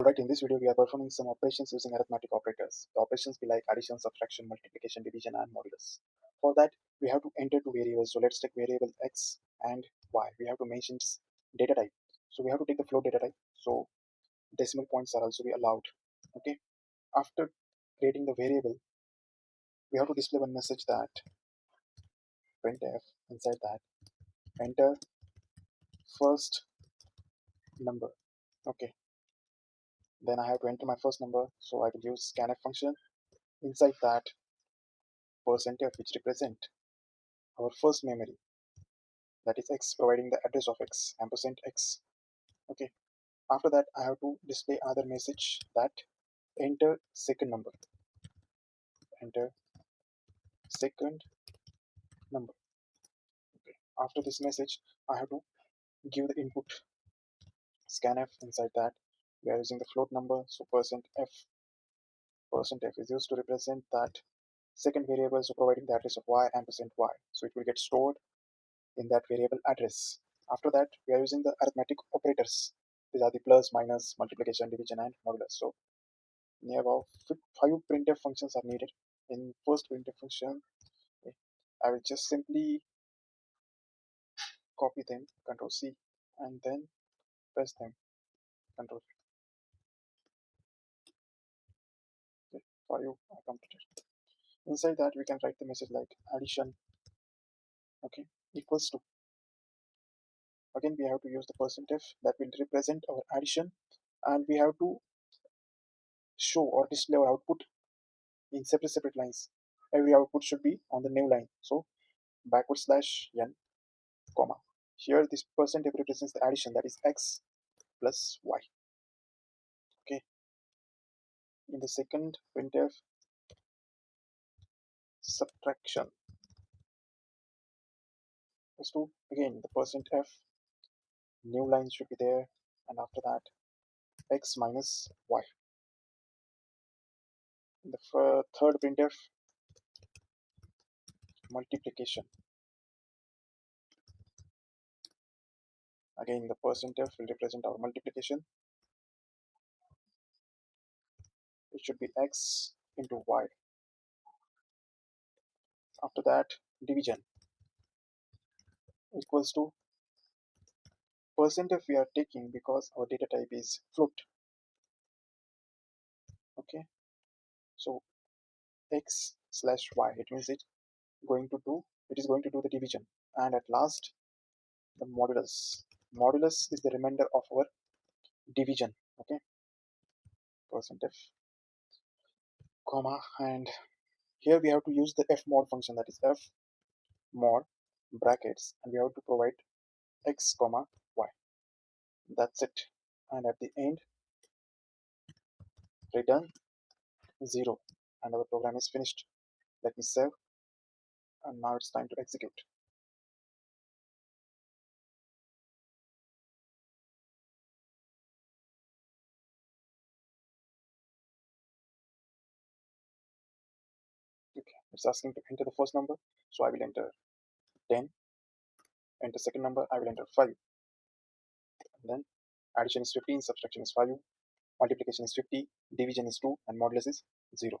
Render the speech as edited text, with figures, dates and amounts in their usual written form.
Alright, in this video we are performing some operations using arithmetic operators. The operations be like addition, subtraction, multiplication, division and modulus. For that we have to enter two variables. So let's take variable x and y. We have to mention data type. So we have to take the float data type. So decimal points are also be allowed. Okay. After creating the variable, we have to display one message that printf inside that enter first number. Okay. Then I have to enter my first number. So I will use scanf function. Inside that %f which represent our first memory, that is x, providing the address of x ampersand x. Okay, after that I have to display another message that enter second number, enter second number. Okay, after this message I have to give the input scanf. Inside that we are using the float number, so %f is used to represent that second variable, so providing the address of y ampersand y, so it will get stored in that variable address. After that, we are using the arithmetic operators. These are the plus, minus, multiplication, division, and modulus. So, near about 5 printf functions are needed. In first printf function, I will just simply copy them, Control C, and then press them, Control V. Okay, 5 are completed. Inside that, we can write the message like addition, okay, equals to. Again, we have to use the %f that will represent our addition, and we have to show or display our output in separate lines. Every output should be on the new line. So backward slash n, comma. Here this % represents the addition, that is x plus y. Okay. In the second printf, subtraction is to, again the %f, new line should be there, and after that x minus y. In the third printf, multiplication. Again the %f will represent our multiplication. It should be x into y. After that, division equals to %f we are taking because our data type is float. Okay, so x slash y, it means it is going to do the division, and at last the modulus is the remainder of our division. Okay, %f, comma, and here we have to use the f mod function, that is f mod brackets, and we have to provide x comma y. That's it, and at the end return 0, and our program is finished. Let me save, and now it's time to execute. Okay, it's asking to enter the first number, so I will enter 10. Enter second number, I will enter 5. And then addition is 15, subtraction is 5, multiplication is 50, division is 2, and modulus is 0.